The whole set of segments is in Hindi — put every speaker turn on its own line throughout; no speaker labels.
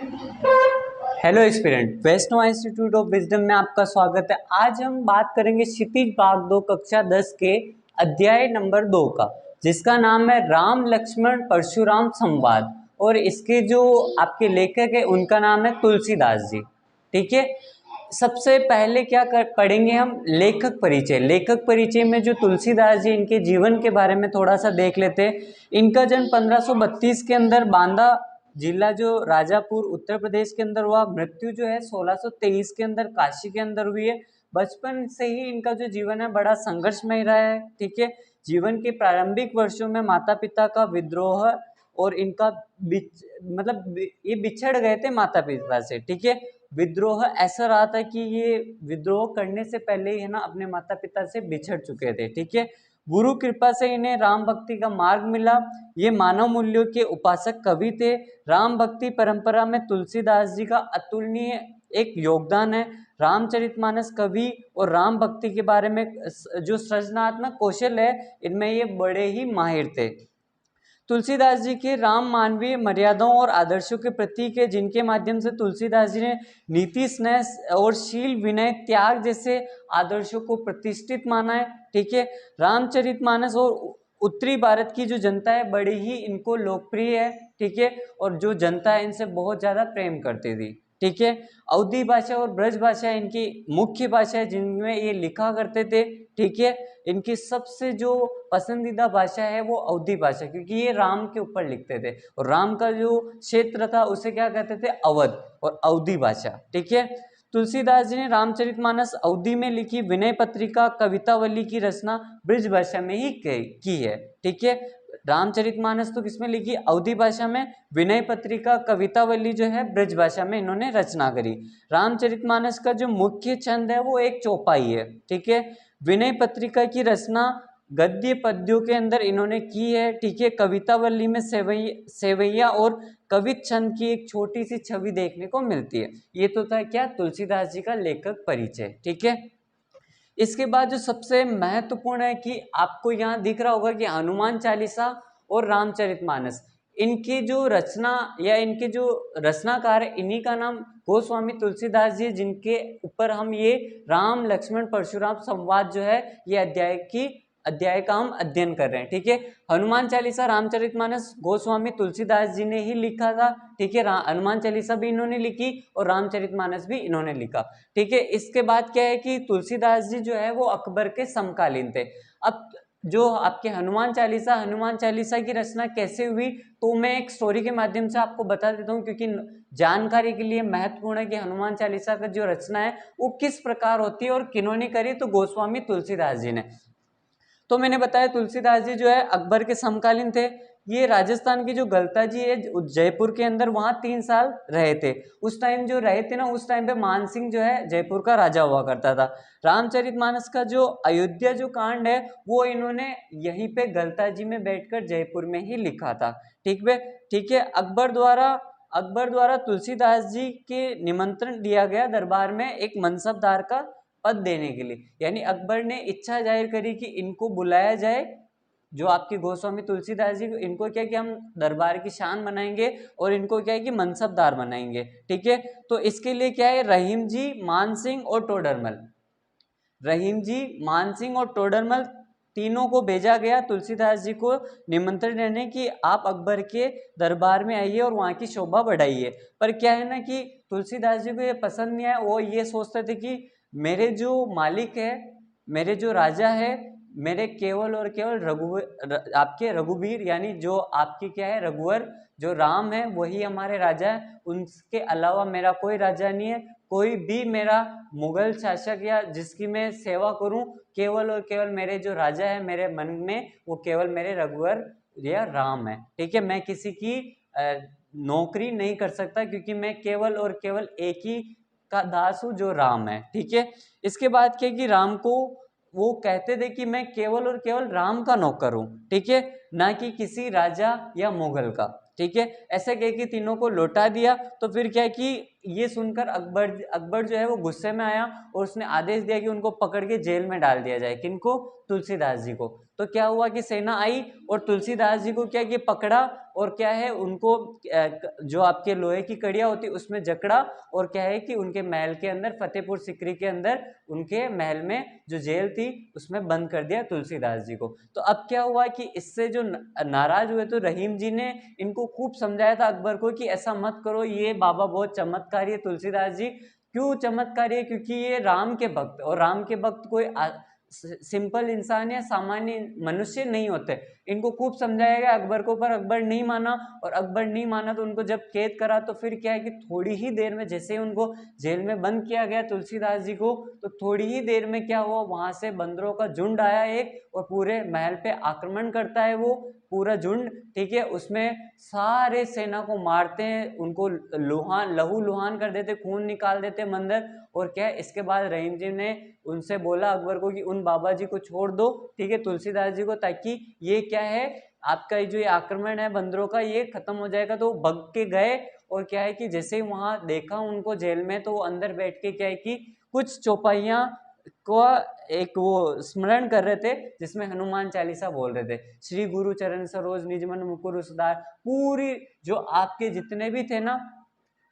Hello aspirant, Vaishnav institute of wisdom में आपका स्वागत है। आज हम बात करेंगे क्षितिज भाग 2 कक्षा 10 के अध्याय नंबर 2 का, जिसका नाम है राम लक्ष्मण परशुराम संवाद। और इसके जो आपके लेखक है उनका नाम है तुलसीदास जी। ठीक है, सबसे पहले क्या पढ़ेंगे हम लेखक परिचय। लेखक परिचय में जो तुलसीदास जी, इनके जीवन के बारे में थोड़ा सा देख लेते हैं। इनका जन्म 1532 के अंदर बांदा जिला जो राजापुर उत्तर प्रदेश के अंदर हुआ। मृत्यु जो है 1623 के अंदर काशी के अंदर हुई है। बचपन से ही इनका जो जीवन है बड़ा संघर्षमय रहा है। ठीक है, जीवन के प्रारंभिक वर्षों में माता पिता का विद्रोह और इनका मतलब ये बिछड़ गए थे माता पिता से। ठीक है, विद्रोह ऐसा रहा था कि ये विद्रोह करने से पहले ही है ना अपने माता पिता से बिछड़ चुके थे। ठीक है, गुरु कृपा से इन्हें राम भक्ति का मार्ग मिला। ये मानव मूल्यों के उपासक कवि थे। राम भक्ति परंपरा में तुलसीदास जी का अतुलनीय एक योगदान है। रामचरितमानस कवि और राम भक्ति के बारे में जो सृजनात्मक कौशल है, इनमें ये बड़े ही माहिर थे। तुलसीदास जी के राम मानवीय मर्यादाओं और आदर्शों के प्रतीक है, जिनके माध्यम से तुलसीदास जी ने नीति, स्नेह और शील, विनय, त्याग जैसे आदर्शों को प्रतिष्ठित माना है। ठीक है, रामचरितमानस और उत्तरी भारत की जो जनता है बड़ी ही इनको लोकप्रिय है। ठीक है, और जो जनता है इनसे बहुत ज़्यादा प्रेम करती थी। ठीक है, अवधी भाषा और ब्रज भाषा इनकी मुख्य भाषा है जिनमें ये लिखा करते थे। ठीक है, इनकी सबसे जो पसंदीदा भाषा है वो अवधी भाषा, क्योंकि ये राम के ऊपर लिखते थे और राम का जो क्षेत्र था उसे क्या कहते थे, अवध और अवधी भाषा। ठीक है, तुलसीदास जी ने रामचरितमानस अवधी में लिखी, विनय पत्रिका कवितावली की रचना ब्रज भाषा में ही की है। ठीक है, रामचरितमानस तो किसमें लिखी, अवधी भाषा में। विनय पत्रिका कवितावली जो है ब्रज भाषा में इन्होंने रचना करी। रामचरितमानस का जो मुख्य छंद है वो एक चौपाई है। ठीक है, विनय पत्रिका की रचना गद्य पद्यों के अंदर इन्होंने की है। ठीक है, कवितावली में सेवैया और कवित छंद की एक छोटी सी छवि देखने को मिलती है। ये तो था क्या, तुलसीदास जी का लेखक परिचय। ठीक है, इसके बाद जो सबसे महत्वपूर्ण है कि आपको यहाँ दिख रहा होगा कि हनुमान चालीसा और रामचरितमानस, इनकी जो रचना या इनके जो रचनाकार है इन्हीं का नाम गोस्वामी तुलसीदास जी, जिनके ऊपर हम ये राम लक्ष्मण परशुराम संवाद जो है ये अध्याय का हम अध्ययन कर रहे हैं। ठीक है, हनुमान चालीसा रामचरितमानस गोस्वामी तुलसीदास जी ने ही लिखा था। ठीक है, हनुमान चालीसा भी इन्होंने लिखी और रामचरितमानस भी इन्होंने लिखा। ठीक है, इसके बाद क्या है कि तुलसीदास जी जो है वो अकबर के समकालीन थे। अब जो आपके हनुमान चालीसा की रचना कैसे हुई, तो मैं एक स्टोरी के माध्यम से आपको बता देता हूँ, क्योंकि जानकारी के लिए महत्वपूर्ण है कि हनुमान चालीसा का जो रचना है वो किस प्रकार होती है और किन्होंने करी, तो गोस्वामी तुलसीदास जी ने। तो मैंने बताया तुलसीदास जी जो है अकबर के समकालीन थे। ये राजस्थान की जो गलता जी है जयपुर के अंदर, वहां 3 साल रहे थे। उस टाइम जो रहे थे ना, उस टाइम पे मान सिंह जो है जयपुर का राजा हुआ करता था। रामचरितमानस का जो अयोध्या जो कांड है वो इन्होंने यहीं पे गलता जी में बैठकर जयपुर में ही लिखा था। ठीक है, अकबर द्वारा तुलसीदास जी के निमंत्रण दिया गया दरबार में एक मनसबदार का पद देने के लिए। यानी अकबर ने इच्छा जाहिर करी कि इनको बुलाया जाए, जो आपके गोस्वामी तुलसीदास जी, इनको क्या कि हम दरबार की शान बनाएंगे और इनको क्या है कि मनसबदार बनाएंगे। ठीक है, तो इसके लिए क्या है, रहीम जी, मान सिंह और टोडरमल, रहीम जी, मान सिंह और टोडरमल तीनों को भेजा गया तुलसीदास जी को निमंत्रण देने कि आप अकबर के दरबार में आइए और वहाँ की शोभा बढ़ाइए। पर क्या है ना कि तुलसीदास जी को ये पसंद नहीं आया। वो ये सोचते थे कि मेरे जो मालिक है, मेरे जो राजा है, मेरे केवल और केवल आपके रघुवीर, यानी जो आपकी क्या है रघुवर, जो राम है वही हमारे राजा है। उनके अलावा मेरा कोई राजा नहीं है। कोई भी मेरा मुगल शासक या जिसकी मैं सेवा करूं, केवल और केवल मेरे जो राजा है मेरे मन में वो केवल मेरे रघुवर या राम है। ठीक है, मैं किसी की नौकरी नहीं कर सकता, क्योंकि मैं केवल और केवल एक ही का दास हूँ जो राम है। ठीक है, इसके बाद क्या कि राम को वो कहते थे कि मैं केवल और केवल राम का नौकर हूँ। ठीक है, ना कि किसी राजा या मुगल का। ठीक है, ऐसे कह के तीनों को लौटा दिया। तो फिर क्या है कि ये सुनकर अकबर जो है वो गुस्से में आया और उसने आदेश दिया कि उनको पकड़ के जेल में डाल दिया जाए। किनको? तुलसीदास जी को। तो क्या हुआ कि सेना आई और तुलसीदास जी को क्या कि पकड़ा और क्या है उनको जो आपके लोहे की कड़ियाँ होती उसमें जकड़ा और क्या है कि उनके महल के अंदर, फतेहपुर सिकरी के अंदर उनके महल में जो जेल थी उसमें बंद कर दिया तुलसीदास जी को। तो अब क्या हुआ कि इससे जो नाराज हुए तो रहीम जी ने इनको खूब समझाया था अकबर को कि ऐसा मत करो, ये बाबा बहुत चमत्कारी है। तुलसीदास जी क्यों चमत्कारी है? क्योंकि ये राम के भक्त, और राम के भक्त कोई सिंपल इंसान या सामान्य मनुष्य नहीं होते। इनको खूब समझाया गया अकबर को, पर अकबर नहीं माना, और अकबर नहीं माना तो उनको जब कैद करा तो फिर क्या है कि थोड़ी ही देर में, जैसे ही उनको जेल में बंद किया गया तुलसीदास जी को, तो थोड़ी ही देर में क्या हुआ, वहां से बंदरों का झुंड आया एक और पूरे महल पे आक्रमण करता है वो पूरा झुंड। ठीक है, उसमें सारे सेना को मारते हैं, उनको लहू लुहान कर देते, खून निकाल देते मंदिर। और क्या है, इसके बाद रहीम जी ने उनसे बोला अकबर को कि उन बाबा जी को छोड़ दो, ठीक है, तुलसीदास जी को, ताकि ये क्या है आपका जो ये आक्रमण है बंदरों का ये खत्म हो जाएगा। तो भग के गए और क्या है कि जैसे ही वहां देखा उनको जेल में, तो वो अंदर बैठ के क्या है कि कुछ चौपाइयां को एक वो स्मरण कर रहे थे जिसमें हनुमान चालीसा बोल रहे थे, श्री गुरु चरण सरोज निज मन मुकुर सुधार। पूरी जो आपके जितने भी थे ना,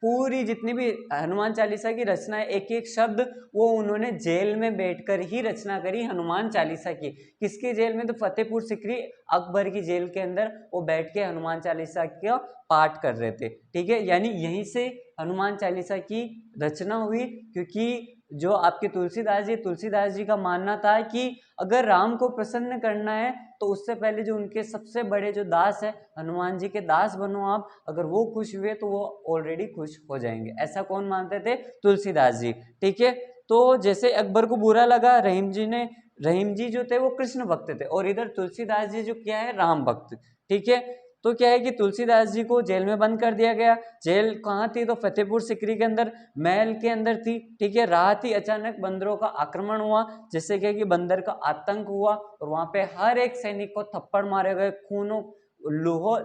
पूरी जितनी भी हनुमान चालीसा की रचना है, एक एक शब्द वो उन्होंने जेल में बैठकर ही रचना करी हनुमान चालीसा की। किसके जेल में? तो फतेहपुर सिकरी अकबर की जेल के अंदर वो बैठ के हनुमान चालीसा का पाठ कर रहे थे। ठीक है, यानी यहीं से हनुमान चालीसा की रचना हुई। क्योंकि जो आपके तुलसीदास जी का मानना था कि अगर राम को प्रसन्न करना है तो उससे पहले जो उनके सबसे बड़े जो दास है हनुमान जी के दास बनो आप, अगर वो खुश हुए तो वो ऑलरेडी खुश हो जाएंगे। ऐसा कौन मानते थे? तुलसीदास जी। ठीक है, तो जैसे अकबर को बुरा लगा, रहीम जी जो थे वो कृष्ण भक्त थे और इधर तुलसीदास जी जो क्या है राम भक्त। ठीक है, तो क्या है कि तुलसीदास जी को जेल में बंद कर दिया गया। जेल कहाँ थी? तो फतेहपुर सिकरी के अंदर, महल के अंदर थी। ठीक है, रात ही अचानक बंदरों का आक्रमण हुआ, जिससे क्या कि बंदर का आतंक हुआ और वहां पे हर एक सैनिक को थप्पड़ मारे गए, खूनों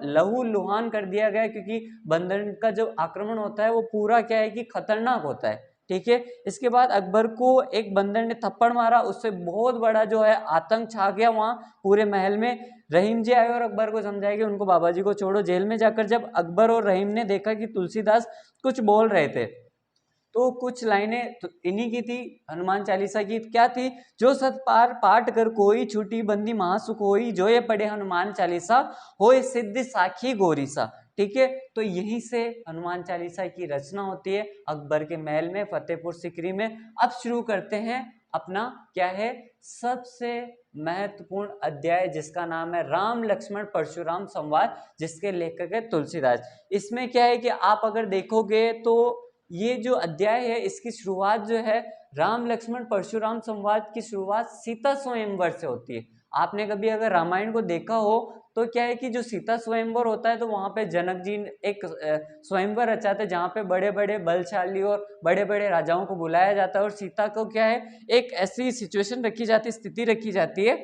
लहू लुहान कर दिया गया। क्योंकि बंदर का जो आक्रमण होता है वो पूरा क्या है कि खतरनाक होता है। ठीक है, इसके बाद अकबर को एक बंदर ने थप्पड़ मारा, उससे बहुत बड़ा जो है आतंक छा गया वहां पूरे महल में। रहीम जी आए और अकबर को समझाया कि उनको बाबा जी को छोड़ो। जेल में जाकर जब अकबर और रहीम ने देखा कि तुलसीदास कुछ बोल रहे थे, तो कुछ लाइनें तो इन्हीं की थी, हनुमान चालीसा की। क्या थी? जो सत पार पाठ कर कोई, छूटी बंदी महासुख होई, जो ये पढ़े हनुमान चालीसा, होए सिद्धि साखी गोरीसा। ठीक है, तो यहीं से हनुमान चालीसा की रचना होती है अकबर के महल में, फतेहपुर सिकरी में। अब शुरू करते हैं अपना क्या है सबसे महत्वपूर्ण अध्याय, जिसका नाम है राम लक्ष्मण परशुराम संवाद, जिसके लेखक है तुलसीदास। इसमें क्या है कि आप अगर देखोगे तो ये जो अध्याय है इसकी शुरुआत जो है राम लक्ष्मण परशुराम संवाद की शुरुआत सीता स्वयंवर से होती है। आपने कभी अगर रामायण को देखा हो तो क्या है कि जो सीता स्वयंवर होता है तो वहां पे जनक जी एक स्वयंवर रचाते हैं, जहाँ पे बड़े बड़े बलशाली और बड़े बड़े राजाओं को बुलाया जाता है, और सीता को क्या है एक ऐसी सिचुएशन रखी जाती है, स्थिति रखी जाती है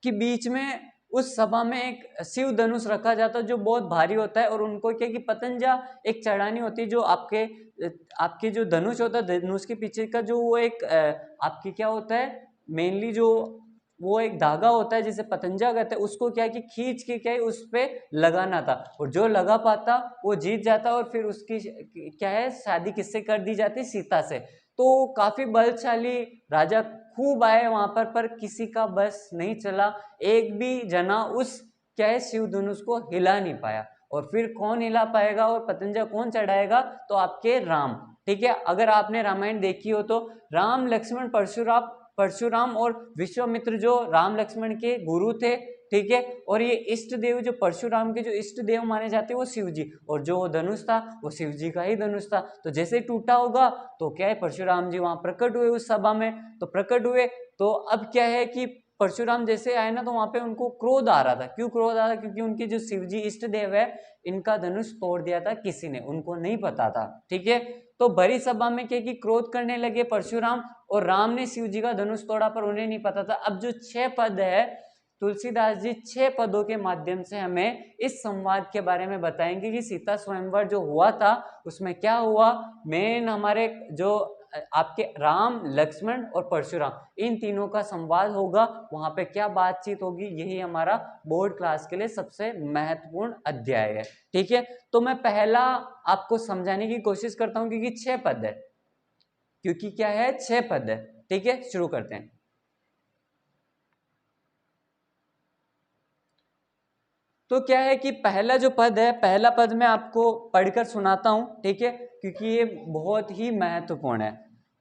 कि बीच में उस सभा में एक शिव धनुष रखा जाता है जो बहुत भारी होता है, और उनको क्या कि पतंजा एक चढ़ानी होती है, जो आपके जो धनुष होता है, धनुष के पीछे का जो वो एक आपकी क्या होता है मेनली जो वो एक धागा होता है जिसे पतंजा कहते हैं, उसको क्या है कि खींच के क्या है उस पे लगाना था, और जो लगा पाता वो जीत जाता, और फिर उसकी क्या है शादी किससे कर दी जाती? सीता से। तो काफी बलशाली राजा खूब आए वहां पर किसी का बस नहीं चला, एक भी जना उस क्या है शिव धनुष को हिला नहीं पाया। और फिर कौन हिला पाएगा और पतंजा कौन चढ़ाएगा? तो आपके राम। ठीक है, अगर आपने रामायण देखी हो तो राम लक्ष्मण परशुराम और विश्वामित्र जो राम लक्ष्मण के गुरु थे। ठीक है, और ये इष्ट देव जो परशुराम के जो इष्ट देव माने जाते हैं वो शिव जी, और जो धनुष था वो शिव जी का ही धनुष था। तो जैसे टूटा होगा तो क्या है परशुराम जी वहां प्रकट हुए उस सभा में, तो प्रकट हुए तो अब क्या है कि परशुराम जैसे आए ना तो वहां पे उनको क्रोध आ रहा था। क्यों क्रोध आ रहा था? क्योंकि उनके जो शिव जी इष्ट देव है इनका धनुष तोड़ दिया था किसी ने, उनको नहीं पता था। ठीक है, तो बड़ी सभा में क्या कि क्रोध करने लगे परशुराम, और राम ने शिव जी का धनुष तोड़ा पर उन्हें नहीं पता था। अब जो 6 पद है तुलसीदास जी 6 पदों के माध्यम से हमें इस संवाद के बारे में बताएंगे कि सीता स्वयंवर जो हुआ था उसमें क्या हुआ। मेन हमारे जो आपके राम, लक्ष्मण और परशुराम, इन तीनों का संवाद होगा, वहां पे क्या बातचीत होगी, यही हमारा बोर्ड क्लास के लिए सबसे महत्वपूर्ण अध्याय है। ठीक है, तो मैं पहला आपको समझाने की कोशिश करता हूं क्योंकि 6 पद है, क्योंकि क्या है 6 पद है। ठीक है, शुरू करते हैं। तो क्या है कि पहला जो पद है, पहला पद मैं आपको पढ़कर सुनाता हूं। ठीक है, क्योंकि ये बहुत ही महत्वपूर्ण है।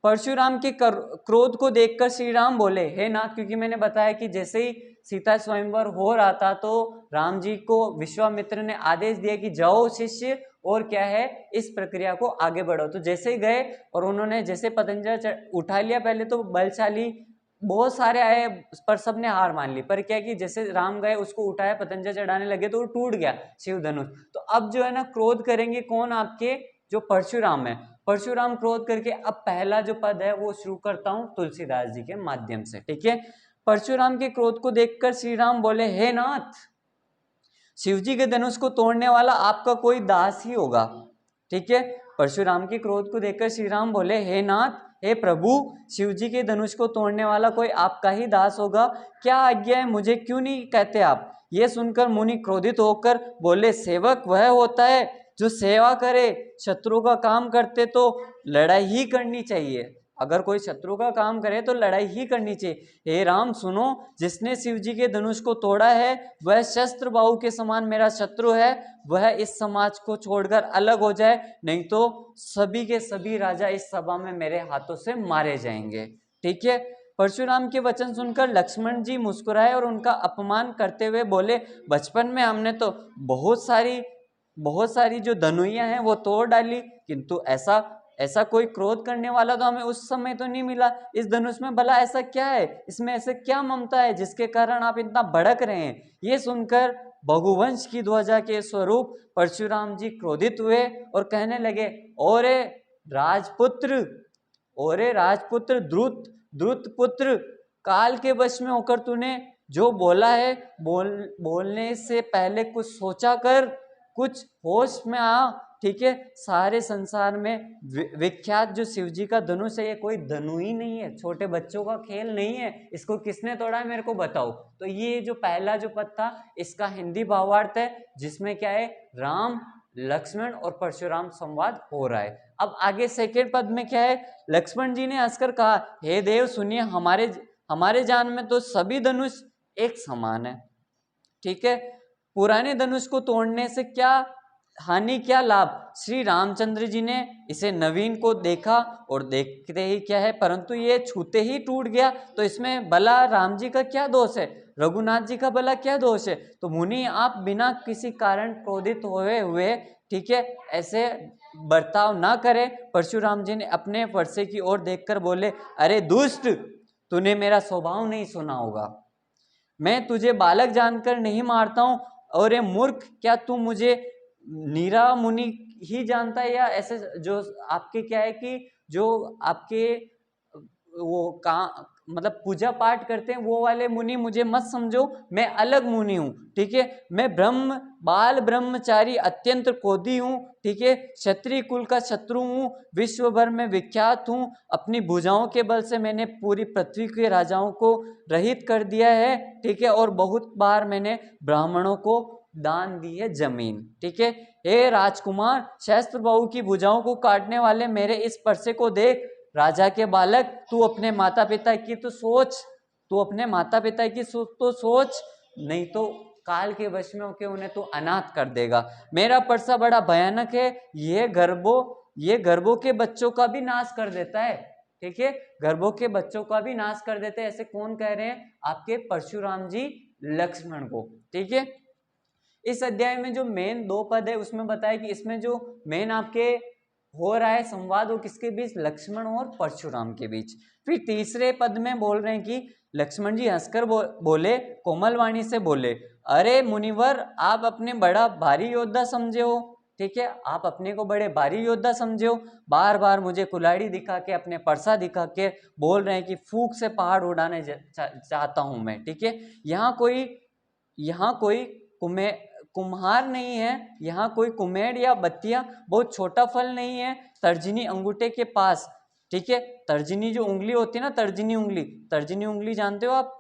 परशुराम के क्रोध को देखकर श्री राम बोले, हे नाथ, क्योंकि मैंने बताया कि जैसे ही सीता स्वयंवर हो रहा था तो राम जी को विश्वामित्र ने आदेश दिया कि जाओ शिष्य और क्या है इस प्रक्रिया को आगे बढ़ो। तो जैसे ही गए और उन्होंने जैसे पतंजलि उठा लिया, पहले तो बलशाली बहुत सारे आए पर सबने हार मान ली। पर क्या कि जैसे राम गए उसको उठाया, पतंजलि चढ़ाने लगे तो वो टूट गया शिव धनुष। तो अब जो है ना क्रोध करेंगे कौन, आपके जो परशुराम है। परशुराम क्रोध करके अब पहला जो पद है वो शुरू करता हूं तुलसीदास जी के माध्यम से। ठीक है, परशुराम के क्रोध को देखकर श्री राम बोले, हे नाथ, शिवजी के धनुष को तोड़ने वाला आपका कोई दास ही होगा। ठीक है, परशुराम के क्रोध को देखकर श्री राम बोले, हे नाथ, हे प्रभु, शिवजी के धनुष को तोड़ने वाला कोई आपका ही दास होगा। क्या आज्ञा है, मुझे क्यों नहीं कहते आप। यह सुनकर मुनि क्रोधित होकर बोले, सेवक वह होता है जो सेवा करे, शत्रु का काम करते तो लड़ाई ही करनी चाहिए। अगर कोई शत्रु का काम करे तो लड़ाई ही करनी चाहिए। हे राम सुनो, जिसने शिवजी के धनुष को तोड़ा है वह शस्त्र बाहु के समान मेरा शत्रु है। वह इस समाज को छोड़कर अलग हो जाए, नहीं तो सभी के सभी राजा इस सभा में मेरे हाथों से मारे जाएंगे। ठीक है, परशुराम के वचन सुनकर लक्ष्मण जी मुस्कुराए और उनका अपमान करते हुए बोले, बचपन में हमने तो बहुत सारी जो धनुइयां हैं वो तोड़ डाली, किंतु ऐसा कोई क्रोध करने वाला तो हमें उस समय तो नहीं मिला। इस धनुष में भला ऐसा क्या है, इसमें ऐसे क्या ममता है जिसके कारण आप इतना भड़क रहे हैं। ये सुनकर भगुवंश की ध्वजा के स्वरूप परशुराम जी क्रोधित हुए और कहने लगे, ओरे राजपुत्र द्रुत पुत्र, काल के वश में होकर तूने जो बोला है बोलने से पहले कुछ सोचा कर, कुछ होश में आ। ठीक है, सारे संसार में विख्यात जो शिवजी का धनुष है ये कोई धनु ही नहीं है, छोटे बच्चों का खेल नहीं है। इसको किसने तोड़ा है मेरे को बताओ। तो ये जो पहला जो पद था इसका हिंदी भावार्थ है, जिसमें क्या है राम, लक्ष्मण और परशुराम संवाद हो रहा है। अब आगे सेकेंड पद में क्या है, लक्ष्मण जी ने हंसकर कहा, हे देव सुनिए, हमारे जान में तो सभी धनुष एक समान है। ठीक है, पुराने धनुष को तोड़ने से क्या हानि, क्या लाभ। श्री रामचंद्र जी ने इसे नवीन को देखा और देखते ही क्या है, परंतु ये छूते ही टूट गया, तो इसमें भला राम जी का क्या दोष है, रघुनाथ जी का भला क्या दोष है। तो मुनि आप बिना किसी कारण क्रोधित हुए ठीक है ऐसे बर्ताव ना करें। परशुराम जी ने अपने फरसे की ओर देखकर बोले, अरे दुष्ट, तूने मेरा स्वभाव नहीं सुना होगा। मैं तुझे बालक जानकर नहीं मारता हूं, और ये मूर्ख, क्या तू मुझे नीरा मुनि ही जानता है, या ऐसे जो आपके क्या है कि जो आपके वो मतलब पूजा पाठ करते हैं वो वाले मुनि मुझे मत समझो, मैं अलग मुनि हूँ। ठीक है, मैं बाल ब्रह्मचारी अत्यंत क्रोधी हूँ। ठीक है, क्षत्रिय कुल का शत्रु हूँ, विश्व भर में विख्यात हूँ। अपनी भुजाओं के बल से मैंने पूरी पृथ्वी के राजाओं को रहित कर दिया है। ठीक है, और बहुत बार मैंने ब्राह्मणों को दान दी है जमीन। ठीक है, हे राजकुमार, सहस्त्र बाहु की भुजाओं को काटने वाले मेरे इस परसे को देख। राजा के बालक, तू अपने माता पिता की तो सोच, नहीं तो काल के वश में होकर उन्हें तो अनाथ कर देगा। मेरा परसा बड़ा भयानक है, ये गर्भों के बच्चों का भी नाश कर देता है। ठीक है, गर्भों के बच्चों का भी नाश कर देते हैं। ऐसे कौन कह रहे हैं, आपके परशुराम जी लक्ष्मण को। ठीक है, इस अध्याय में जो मेन 2 पद है उसमें बताया कि इसमें जो मेन आपके हो रहा है संवाद वो किसके बीच, लक्ष्मण और परशुराम के बीच। फिर तीसरे पद में बोल रहे हैं कि लक्ष्मण जी हंसकर बोले, कोमल वाणी से बोले, अरे मुनिवर, आप अपने बड़ा भारी योद्धा समझे हो। ठीक है, आप अपने को बड़े भारी योद्धा समझे हो, बार बार मुझे कुल्हाड़ी दिखा के, अपने परसा दिखा के बोल रहे हैं कि फूंक से पहाड़ उड़ाने चाहता हूं मैं। ठीक है, यहाँ कोई कुम्हार नहीं है, यहाँ कोई कुम्हेड़ या बत्तियां बहुत छोटा फल नहीं है तर्जनी अंगूठे के पास। ठीक है, तर्जनी जो उंगली होती है ना, तर्जनी उंगली जानते हो आप,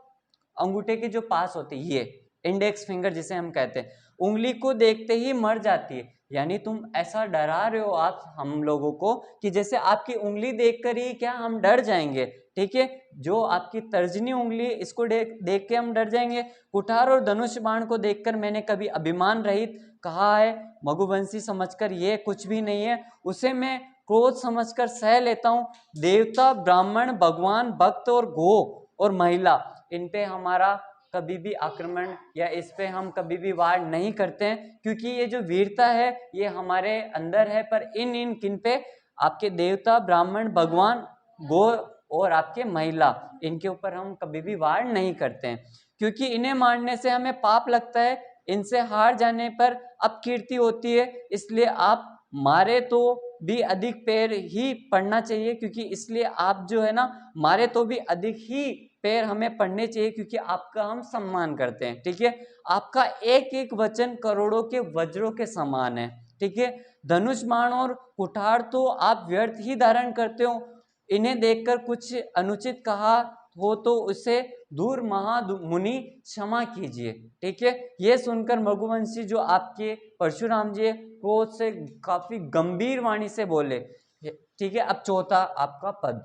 अंगूठे के जो पास होती है, ये इंडेक्स फिंगर जिसे हम कहते हैं, उंगली को देखते ही मर जाती है। यानी तुम ऐसा डरा रहे हो आप हम लोगों को कि जैसे आपकी उंगली देखकर ही क्या हम डर जाएंगे। ठीक है, जो आपकी तर्जनी उंगली इसको देख के हम डर जाएंगे। कुठार और धनुष बाण को देखकर मैंने कभी अभिमान रहित कहा है, मघुवंशी समझकर ये कुछ भी नहीं है, उसे मैं क्रोध समझकर सह लेता हूँ। देवता, ब्राह्मण, भगवान, भक्त और गो और महिला, इन पे हमारा कभी भी आक्रमण या इस पे हम कभी भी वार नहीं करते हैं, क्योंकि ये जो वीरता है ये हमारे अंदर है। पर इन किन पे, आपके देवता, ब्राह्मण, भगवान, गो और आपके महिला, इनके ऊपर हम कभी भी वार नहीं करते हैं, क्योंकि इन्हें मारने से हमें पाप लगता है, इनसे हार जाने पर अपकीर्ति होती है। इसलिए आप मारे तो भी अधिक पैर ही पड़ना चाहिए, क्योंकि इसलिए आप जो है ना, मारे तो भी अधिक ही पैर हमें पढ़ने चाहिए, क्योंकि आपका हम सम्मान करते हैं। ठीक है, आपका एक एक वचन करोड़ों के वज्रों के समान है। ठीक है, धनुष बाण और कुठार तो आप व्यर्थ ही धारण करते हो, इन्हें देखकर कुछ अनुचित कहा हो तो उसे दूर महामुनि क्षमा कीजिए। ठीक है, ये सुनकर मघुवंशी जो आपके परशुराम जी क्रोध से काफी गंभीर वाणी से बोले। ठीक है, अब चौथा आपका पद,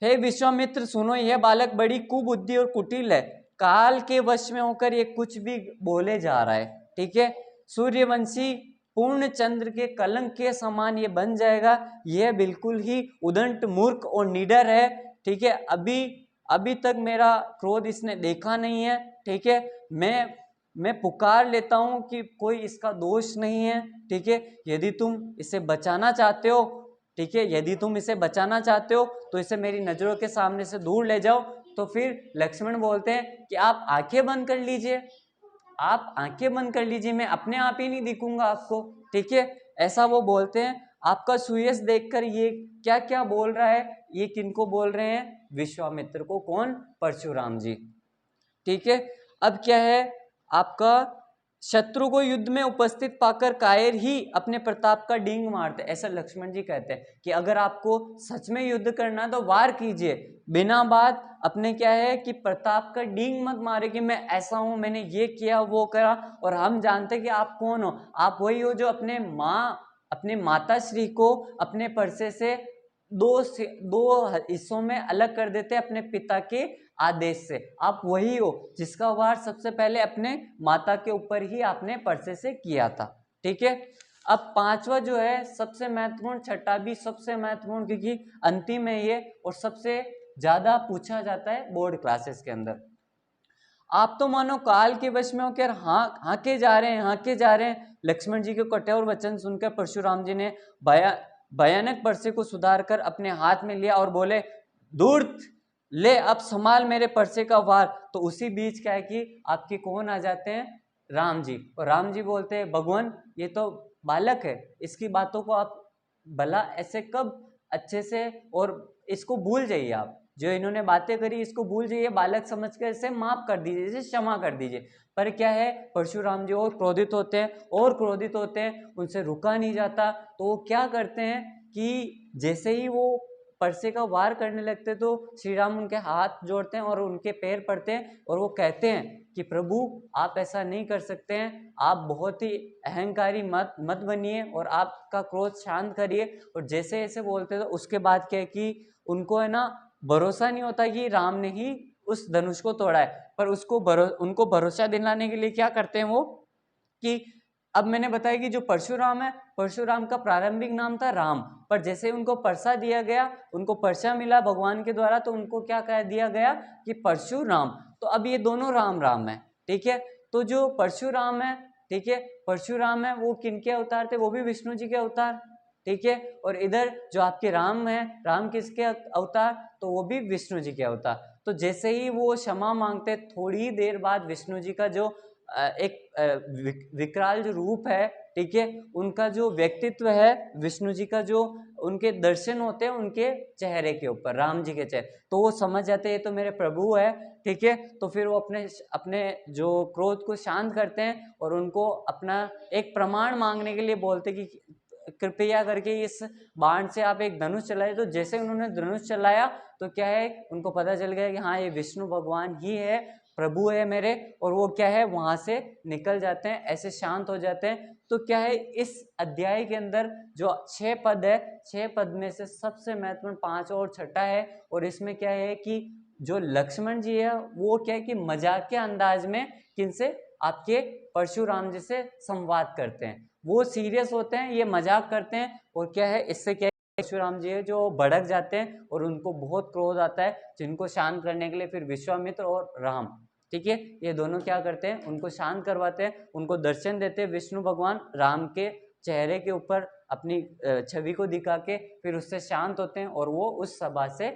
हे विश्वामित्र सुनो, यह बालक बड़ी कुबुद्धि और कुटिल है, काल के वश में होकर ये कुछ भी बोले जा रहा है। ठीक है, सूर्यवंशी पूर्ण चंद्र के कलंक के समान ये बन जाएगा, यह बिल्कुल ही उदंड, मूर्ख और निडर है। ठीक है, अभी तक मेरा क्रोध इसने देखा नहीं है। ठीक है, मैं पुकार लेता हूं कि कोई इसका दोष नहीं है। ठीक है, यदि तुम इसे बचाना चाहते हो, ठीक है, यदि तुम इसे बचाना चाहते हो तो इसे मेरी नजरों के सामने से दूर ले जाओ। तो फिर लक्ष्मण बोलते हैं कि आप आंखें बंद कर लीजिए, आप आंखें बंद कर लीजिए, मैं अपने आप ही नहीं दिखूंगा आपको। ठीक है, ऐसा वो बोलते हैं। आपका सुयश देखकर ये क्या क्या बोल रहा है, ये किनको बोल रहे हैं, विश्वामित्र को। कौन, परशुराम जी। ठीक है, अब क्या है आपका, शत्रु को युद्ध में उपस्थित पाकर कायर ही अपने प्रताप का डींग मारते, ऐसा लक्ष्मण जी कहते हैं कि अगर आपको सच में युद्ध करना तो वार कीजिए, बिना बात अपने क्या है कि प्रताप का डींग मत मारे कि मैं ऐसा हूं, मैंने ये किया वो करा। और हम जानते कि आप कौन हो, आप वही हो जो अपने माता श्री को अपने परसे से दो हिस्सों में अलग कर देते अपने पिता के आदेश से। आप वही हो जिसका वार सबसे पहले अपने माता के ऊपर ही आपने परसे से किया था। ठीक है, अब पांचवा जो है सबसे महत्वपूर्ण, छठा भी सबसे महत्वपूर्ण, क्योंकि अंतिम है ये और सबसे ज्यादा पूछा जाता है बोर्ड क्लासेस के अंदर। आप तो मानो काल के वश में होकर हाके जा रहे हैं। लक्ष्मण जी के कठोर वचन सुनकर परशुराम जी ने भयानक परसे को सुधार कर अपने हाथ में लिया और बोले, धूर्त, ले अब संभाल मेरे परसे का वार। तो उसी बीच क्या है कि आपके कौन आ जाते हैं, राम जी। और राम जी बोलते हैं, भगवान ये तो बालक है, इसकी बातों को आप भला ऐसे कब अच्छे से, और इसको भूल जाइए, आप जो इन्होंने बातें करी इसको भूल जाइए, बालक समझकर इसे माफ कर दीजिए, इसे क्षमा कर दीजिए। पर क्या है, परशुराम जी और क्रोधित होते हैं, उनसे रुका नहीं जाता। तो वो क्या करते हैं कि जैसे ही वो परसे का वार करने लगते तो श्री राम उनके हाथ जोड़ते हैं और उनके पैर पड़ते हैं और वो कहते हैं कि प्रभु आप ऐसा नहीं कर सकते हैं, आप बहुत ही अहंकारी मत बनिए और आपका क्रोध शांत करिए। और जैसे ऐसे बोलते तो उसके बाद क्या है कि उनको है ना भरोसा नहीं होता कि राम ने ही उस धनुष को तोड़ा है, पर उनको भरोसा दिलाने के लिए क्या करते हैं वो, कि अब मैंने बताया कि जो परशुराम है, परशुराम का प्रारंभिक नाम था राम, पर जैसे उनको परसा दिया गया, उनको परसा मिला भगवान के द्वारा, तो उनको क्या कह दिया गया कि परशुराम। तो अब ये दोनों राम राम है। ठीक है, तो जो परशुराम है, ठीक है, परशुराम है वो किनके अवतार थे, वो भी विष्णु जी के अवतार। ठीक है, और इधर जो आपके राम है, राम किसके अवतार, तो वो भी विष्णु जी के अवतार। तो जैसे ही वो क्षमा मांगते, थोड़ी देर बाद विष्णु जी का जो एक विकराल जो रूप है ठीक है, उनका जो व्यक्तित्व है, विष्णु जी का जो उनके दर्शन होते हैं उनके चेहरे के ऊपर, राम जी के चेहरे, तो वो समझ जाते हैं ये तो मेरे प्रभु है, ठीक है। तो फिर वो अपने अपने जो क्रोध को शांत करते हैं और उनको अपना एक प्रमाण मांगने के लिए बोलते कि कृपया करके इस बाण से आप एक धनुष चलाए। तो जैसे उन्होंने धनुष चलाया तो क्या है, उनको पता चल गया कि हाँ ये विष्णु भगवान ही है, प्रभु है मेरे, और वो क्या है वहां से निकल जाते हैं, ऐसे शांत हो जाते हैं। तो क्या है, इस अध्याय के अंदर जो 6 पद है, 6 पद में से सबसे महत्वपूर्ण 5 और छठा है। और इसमें क्या है कि जो लक्ष्मण जी है वो क्या है कि मजाक के अंदाज में किनसे, आपके परशुराम जी से संवाद करते हैं। वो सीरियस होते हैं, ये मजाक करते हैं, और क्या है इससे क्या है, परशुराम जी है जो भड़क जाते हैं और उनको बहुत क्रोध आता है, जिनको शांत करने के लिए फिर विश्वामित्र और राम, ठीक है, ये दोनों क्या करते हैं, उनको शांत करवाते हैं, उनको दर्शन देते हैं विष्णु भगवान राम के चेहरे के ऊपर अपनी छवि को दिखा के, फिर उससे शांत होते हैं और वो उस सभा से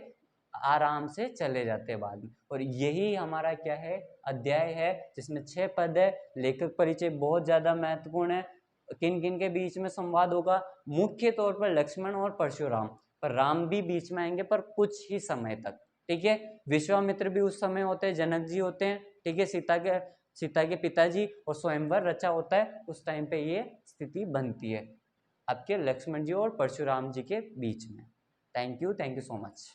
आराम से चले जाते हैं बाद में। और यही हमारा क्या है, अध्याय है, जिसमें 6 पद है। लेखक परिचय बहुत ज्यादा महत्वपूर्ण है, किन किन के बीच में संवाद होगा, मुख्य तौर पर लक्ष्मण और परशुराम, पर राम भी बीच में आएंगे पर कुछ ही समय तक, ठीक है। विश्वामित्र भी उस समय होते हैं, जनक जी होते हैं, ठीक है, सीता के पिताजी, और स्वयंवर रचा होता है, उस टाइम पे ये स्थिति बनती है आपके लक्ष्मण जी और परशुराम जी के बीच में। Thank you so much.